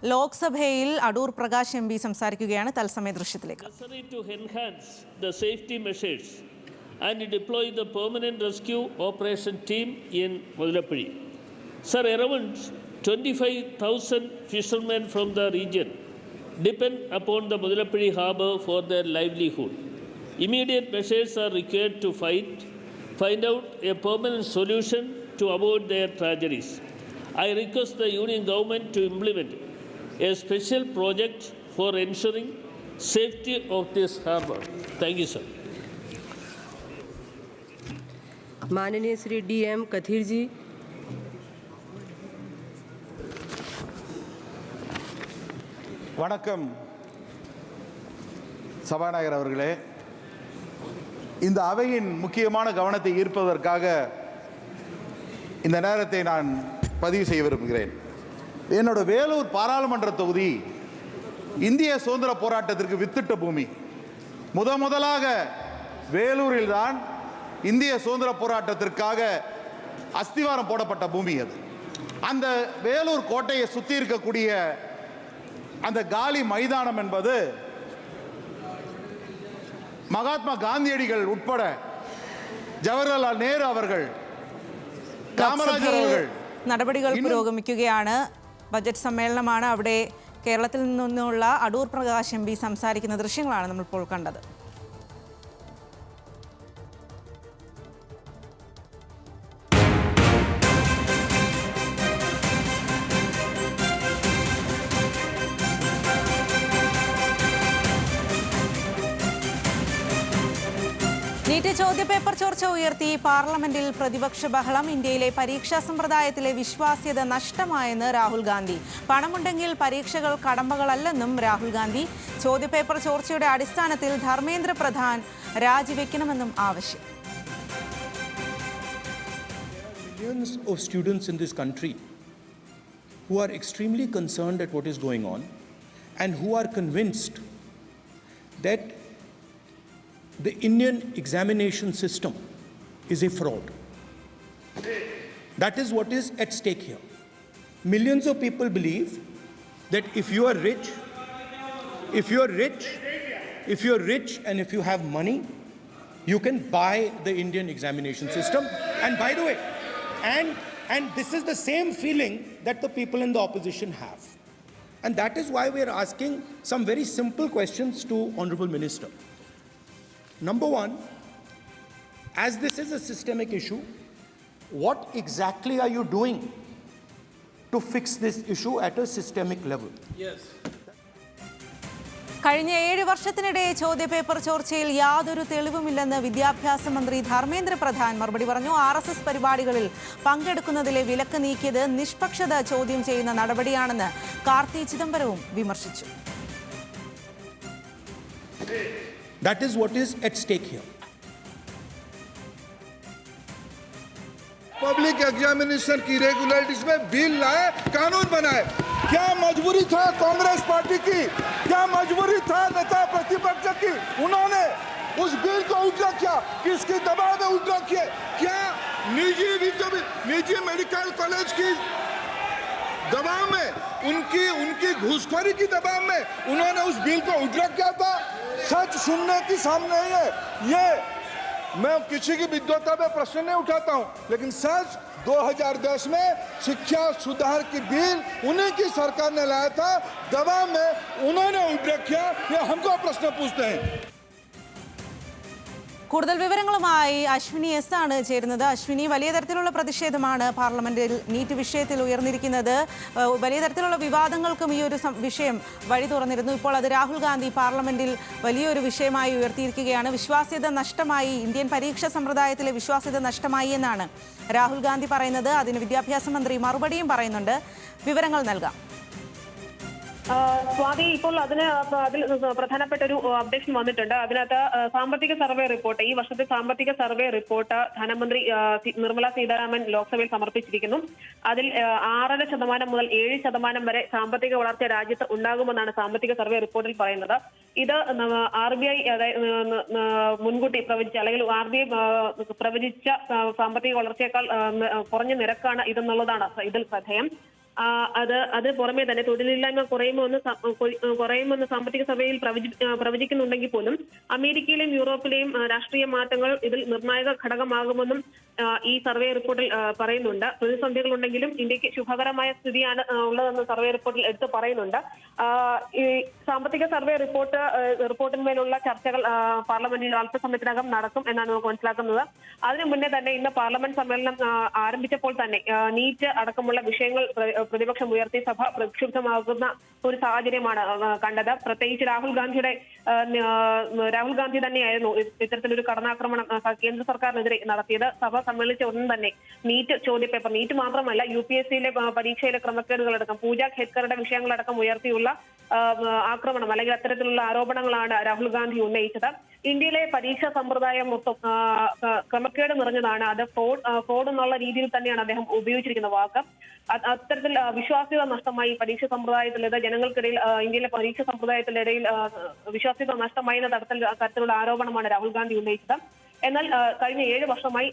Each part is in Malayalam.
ലോക്സഭയിൽ അടൂർ പ്രകാശ് എം പി സംസാരിക്കുകയാണ്. തത്സമയ ദൃശ്യത്തിലേക്ക്. And deploy the permanent rescue operation team in Mudilappally. Sir, around 25,000 fishermen from the region depend upon the Mudilappally harbour for their livelihood. Immediate measures are required to find out a permanent solution to avoid their tragedies. I request the Union Government to implement a special project for ensuring safety of this harbour. Thank you, sir. माननीय श्री DM कथीर जी. வணக்கம் சபாநாயகர் அவர்களே, இந்த அவையின் முக்கியமான கவனத்தை ஈர்ப்பதற்காக இந்த நேரத்தை நான் பதிவு செய்ய விரும்புகிறேன். என்னோட வேலூர் பாராளுமன்ற தொகுதி இந்திய சுதந்திர போராட்டத்திற்கு வித்திட்ட பூமி. முதலாக வேலூரில் தான் இந்திய சுதந்திர போராட்டத்திற்காக அஸ்திவாரம் போடப்பட்ட பூமி அது. அந்த வேலூர் கோட்டையை சுற்றி இருக்கக்கூடிய அந்த காலி மைதானம் என்பது மகாத்மா காந்தியடிகள் உட்பட ஜவஹர்லால் நேரு அவர்கள், കാമരാജർ അവர்கள் നടപടികൾ പുരോഗമിക്കുകയാണ്. ബജറ്റ് സമ്മേളനമാണ്. അവിടെ കേരളത്തിൽ നിന്നുള്ള അടൂർ പ്രകാശ് എം പി സംസാരിക്കുന്ന ദൃശ്യങ്ങളാണ് നമ്മളിപ്പോൾ കണ്ടത്. നീറ്റ് ചോദ്യപേപ്പർ ചോർച്ച ഉയർത്തി പാർലമെന്റിൽ പ്രതിപക്ഷ ബഹളം. ഇന്ത്യയിലെ പരീക്ഷാ സമ്പ്രദായത്തിലെ വിശ്വാസ്യത നഷ്ടമായെന്ന് രാഹുൽ ഗാന്ധി. പണമുണ്ടെങ്കിൽ പരീക്ഷകൾ കടമ്പകളല്ലെന്നും രാഹുൽ ഗാന്ധി. ചോദ്യപേപ്പർ ചോർച്ചയുടെ അടിസ്ഥാനത്തിൽ ധർമ്മേന്ദ്ര പ്രധാൻ രാജിവെക്കണമെന്നും ആവശ്യം. Millions of students in this country who are extremely concerned at what is going on and who are convinced that the Indian examination system is a fraud. That is what is at stake here. Millions of people believe that if you are rich and if you have money, you can buy the Indian examination system. And by the way, and this is the same feeling that the people in the opposition have. And that is why we are asking some very simple questions to Honorable Minister. Number one, as this is a systemic issue, what exactly are you doing to fix this issue at a systemic level? Yes. കഴിഞ്ഞ 7 വർഷത്തിനിടെ ചോദ്യപേപ്പർ ചോർച്ചയിൽ യാതൊരു തെളിവുമില്ലെന്ന് വിദ്യാഭ്യാസ മന്ത്രി ധർമ്മേന്ദ്ര പ്രധാൻ മറുപടി പറഞ്ഞു. RSS പരിപാടികളിൽ പങ്കെടുക്കുന്നതിലെ വിലക്ക് നീക്കിയത് നിഷ്പക്ഷത ചോദ്യം ചെയ്യുന്ന നടപടിയാണെന്ന് കാർത്തി ചിദംബരവും വിമർശിച്ചു. That is what is at stake here. Public examination की रेगुलरिटीज में बिल लाए, कानून बनाए. क्या मजबूरी था कांग्रेस पार्टी की? क्या मजबूरी था नेता प्रतिपक्ष की? उन्होंने उस बिल को उल्टा किया. किसके दबाव में उल्टा किए? क्या निजी मेडिकल कॉलेज की दबाव में, उनकी घूसखोरी की दबाव में उन्होंने उस बिल को उल्टा किया था. सच सुनने की सामने है. ये मैं किसी की विद्वता में प्रश्न नहीं उठाता हूं, लेकिन सच 2010 में शिक्षा सुधार की बिल उन्हीं की सरकार ने लाया था. दबाव में उन्होंने उल्टा किया. ये हमको प्रश्न पूछते हैं. കൂടുതൽ വിവരങ്ങളുമായി അശ്വിനി എസ് ആണ് ചേരുന്നത്. അശ്വിനി, വലിയ തരത്തിലുള്ള പ്രതിഷേധമാണ് പാർലമെന്റിൽ നീറ്റ് വിഷയത്തിൽ ഉയർന്നിരിക്കുന്നത്. വലിയ തരത്തിലുള്ള വിവാദങ്ങൾക്കും ഈ ഒരു വിഷയം വഴി തുറന്നിരുന്നു. ഇപ്പോൾ അത് രാഹുൽ ഗാന്ധി പാർലമെന്റിൽ വലിയൊരു വിഷയമായി ഉയർത്തിയിരിക്കുകയാണ്. വിശ്വാസ്യത നഷ്ടമായി, ഇന്ത്യൻ പരീക്ഷാ സമ്പ്രദായത്തിലെ വിശ്വാസ്യത നഷ്ടമായി എന്നാണ് രാഹുൽ ഗാന്ധി പറയുന്നത്. അതിന് വിദ്യാഭ്യാസ മന്ത്രി മറുപടിയും പറയുന്നുണ്ട്. വിവരങ്ങൾ നൽകാം. സ്വാതി, ഇപ്പോൾ അതിൽ പ്രധാനപ്പെട്ട ഒരു അപ്ഡേഷൻ വന്നിട്ടുണ്ട്. അതിനകത്ത് സാമ്പത്തിക സർവേ റിപ്പോർട്ട്, ഈ വർഷത്തെ സാമ്പത്തിക സർവേ റിപ്പോർട്ട് ധനമന്ത്രി നിർമ്മല സീതാരാമൻ ലോക്സഭയിൽ സമർപ്പിച്ചിരിക്കുന്നു. അതിൽ 6.5% മുതൽ 7% വരെ സാമ്പത്തിക വളർച്ച രാജ്യത്ത് ഉണ്ടാകുമെന്നാണ് സാമ്പത്തിക സർവേ റിപ്പോർട്ടിൽ പറയുന്നത്. ഇത് RBI മുൻകൂട്ടി പ്രവചിച്ച, അല്ലെങ്കിൽ RBI പ്രവചിച്ച സാമ്പത്തിക വളർച്ചയേക്കാൾ കുറഞ്ഞ നിരക്കാണ് ഇതെന്നുള്ളതാണ് ഇതിൽ ശ്രദ്ധേയം. അത് പുറമെ തന്നെ തൊഴിലില്ലായ്മ കുറയുമെന്ന് സാമ്പത്തിക സർവേയിൽ പ്രവചിക്കുന്നുണ്ടെങ്കിൽ പോലും അമേരിക്കയിലെയും യൂറോപ്പിലെയും രാഷ്ട്രീയ മാറ്റങ്ങൾ ഇതിൽ നിർണായക ഘടകമാകുമെന്നും ഈ സർവേ റിപ്പോർട്ടിൽ പറയുന്നുണ്ട്. പ്രതിസന്ധികളുണ്ടെങ്കിലും ഇന്ത്യക്ക് ശുഭകരമായ സ്ഥിതിയാണ് ഉള്ളതെന്ന് സർവേ റിപ്പോർട്ടിൽ എടുത്തു പറയുന്നുണ്ട്. ഈ സാമ്പത്തിക സർവേ റിപ്പോർട്ടിന്മേലുള്ള ചർച്ചകൾ പാർലമെന്റിൽ അല്പസമയത്തിനകം നടക്കും എന്നാണ് നമുക്ക് മനസ്സിലാക്കുന്നത്. അതിനു മുന്നേ തന്നെ ഇന്ന് പാർലമെന്റ് സമ്മേളനം ആരംഭിച്ചപ്പോൾ തന്നെ നീറ്റ് അടക്കമുള്ള വിഷയങ്ങൾ പ്രതിപക്ഷം ഉയർത്തി സഭ പ്രക്ഷുബ്ധമാകുന്ന ഒരു സാഹചര്യമാണ് കണ്ടത്. പ്രത്യേകിച്ച് രാഹുൽ ഗാന്ധി തന്നെയായിരുന്നു ഇത്തരത്തിലൊരു കടന്നാക്രമണം കേന്ദ്ര സർക്കാരിനെതിരെ നടത്തിയത്. സഭ സമ്മേളിച്ച ഉടൻ തന്നെ നീറ്റ് ചോദ്യപേപ്പർ, നീറ്റ് മാത്രമല്ല UPSCയിലെ പരീക്ഷയിലെ ക്രമക്കേടുകളടക്കം പൂജ ഖേത്കറുടെ വിഷയങ്ങളടക്കം ഉയർത്തിയുള്ള ആക്രമണം അല്ലെങ്കിൽ അത്തരത്തിലുള്ള ആരോപണങ്ങളാണ് രാഹുൽ ഗാന്ധി ഉന്നയിച്ചത്. ഇന്ത്യയിലെ പരീക്ഷാ സമ്പ്രദായം മൊത്തം ക്രമക്കേട് നിറഞ്ഞതാണ്. അത് ഫ്രോഡ് എന്നുള്ള രീതിയിൽ തന്നെയാണ് അദ്ദേഹം ഉപയോഗിച്ചിരിക്കുന്ന വാക്ക്. അത്തരത്തിൽ വിശ്വാസ്യത നഷ്ടമായി പരീക്ഷാ സമ്പ്രദായത്തിലേത് ജനങ്ങൾക്കിടയിൽ ഇന്ത്യയിലെ പരീക്ഷാ സമ്പ്രദായത്തിനിടയിൽ വിശ്വാസ്യത നഷ്ടമായി എന്ന തരത്തിലുള്ള ആരോപണമാണ് രാഹുൽ ഗാന്ധി ഉന്നയിച്ചത്. എന്നാൽ കഴിഞ്ഞ 7 വർഷമായി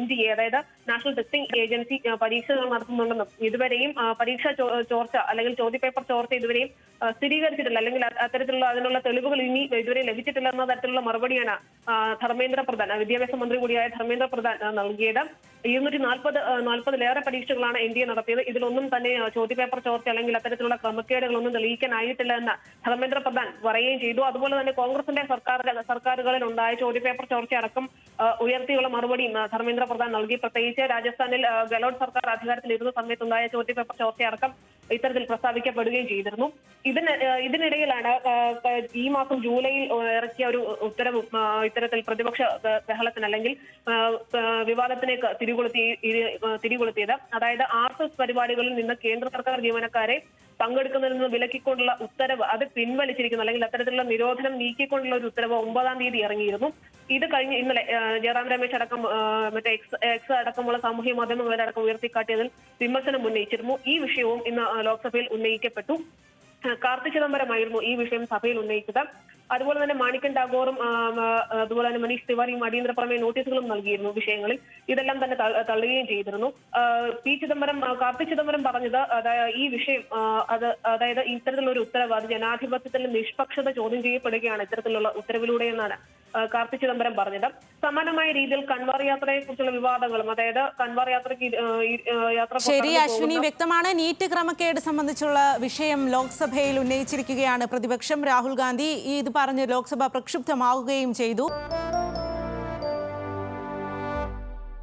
NTA അതായത് നാഷണൽ ടെസ്റ്റിംഗ് ഏജൻസി പരീക്ഷകൾ നടത്തുന്നുണ്ടെന്നും ഇതുവരെയും പരീക്ഷാ ചോർച്ച അല്ലെങ്കിൽ ചോദ്യപേപ്പർ ചോർച്ച ഇതുവരെയും സ്ഥിരീകരിച്ചിട്ടില്ല, അല്ലെങ്കിൽ അത്തരത്തിലുള്ള അതിനുള്ള തെളിവുകൾ ഇതുവരെ ലഭിച്ചിട്ടില്ല എന്ന തരത്തിലുള്ള മറുപടിയാണ് ധർമ്മേന്ദ്ര പ്രധാൻ, വിദ്യാഭ്യാസ മന്ത്രി കൂടിയായ ധർമ്മേന്ദ്ര പ്രധാൻ നൽകിയത്. 240-ലേറെ പരീക്ഷകളാണ് NTA നടത്തിയത്. ഇതിലൊന്നും തന്നെ ചോദ്യപേപ്പർ ചോർച്ച അല്ലെങ്കിൽ അത്തരത്തിലുള്ള ക്രമക്കേടുകളൊന്നും തെളിയിക്കാനായിട്ടില്ല എന്ന് ധർമ്മേന്ദ്ര പ്രധാൻ പറയുകയും ചെയ്തു. അതുപോലെ തന്നെ കോൺഗ്രസിന്റെ സർക്കാരുകളിൽ ഉണ്ടായ ചോദ്യപേപ്പർ ചോർച്ച അടക്കം ഉയർത്തിയുള്ള മറുപടിയും ധർമ്മേന്ദ്ര പ്രധാൻ നൽകി. പ്രത്യേകിച്ച് രാജസ്ഥാനിൽ ഗെഹ്ലോട്ട് സർക്കാർ അധികാരത്തിലിരുന്ന സമയത്തുണ്ടായ ചോദ്യപേപ്പർ ചോർച്ചയടക്കം ഇത്തരത്തിൽ പ്രസ്താവിക്കപ്പെടുകയും ചെയ്തിരുന്നു. ഇതിനിടയിലാണ് ഈ മാസം ജൂലൈയിൽ ഇറക്കിയ ഒരു ഉത്തരവ് ഇത്തരത്തിൽ പ്രതിപക്ഷ ബഹളത്തിന് അല്ലെങ്കിൽ വിവാദത്തിലേക്ക് തിരികൊളുത്തിയത്. അതായത് RSS പരിപാടികളിൽ നിന്ന് കേന്ദ്ര സർക്കാർ ജീവനക്കാരെ പങ്കെടുക്കുന്നതിൽ നിന്ന് വിലക്കിക്കൊണ്ടുള്ള ഉത്തരവ് അത് പിൻവലിച്ചിരിക്കുന്നു, അല്ലെങ്കിൽ അത്തരത്തിലുള്ള നിരോധനം നീക്കിക്കൊണ്ടുള്ള ഒരു ഉത്തരവ് 9-ാം തീയതി ഇറങ്ങിയിരുന്നു. ഇത് കഴിഞ്ഞ് ഇന്നലെ ജയറാം രമേശ് അടക്കം മറ്റേ എക്സ് അടക്കമുള്ള സാമൂഹ്യ മാധ്യമങ്ങളടക്കം ഉയർത്തിക്കാട്ടിയതിൽ വിമർശനം ഉന്നയിച്ചിരുന്നു. ഈ വിഷയവും ഇന്ന് ലോക്സഭയിൽ ഉന്നയിക്കപ്പെട്ടു. കാർത്തി ചിദംബരമായിരുന്നു ഈ വിഷയം സഭയിൽ ഉന്നയിച്ചത്. അതുപോലെ തന്നെ മാണിക്കൻ ടാഗോറും അതുപോലെ തന്നെ മനീഷ് തിവാരിയും അടിയന്തര പ്രമേയ നോട്ടീസുകളും നൽകിയിരുന്നു വിഷയങ്ങളിൽ. ഇതെല്ലാം തന്നെ തള്ളുകയും ചെയ്തിരുന്നു. കാർത്തി ചിദംബരം പറഞ്ഞത് ഈ വിഷയം അതായത് ഇത്തരത്തിലുള്ള ഒരു ഉത്തരവ് അത് ജനാധിപത്യത്തിൽ നിഷ്പക്ഷത ചോദ്യം ചെയ്യപ്പെടുകയാണ് ഇത്തരത്തിലുള്ള ഉത്തരവിലൂടെ എന്നാണ് കാർത്തി ചിദംബരം പറഞ്ഞത്. സമാനമായ രീതിയിൽ കൻവാർ യാത്രയെ കുറിച്ചുള്ള വിവാദങ്ങളും, അതായത് കൻവാർ യാത്രയ്ക്ക് ശരി അശ്വിനി, വ്യക്തമാണ്. നീറ്റ് ക്രമക്കേട് സംബന്ധിച്ചുള്ള വിഷയം ലോക്സഭയിൽ ഉന്നയിച്ചിരിക്കുകയാണ് പ്രതിപക്ഷം. രാഹുൽ ഗാന്ധി ഇത് പറഞ്ഞ് ലോക്സഭ പ്രക്ഷുബ്ധമാവുകയും ചെയ്തു.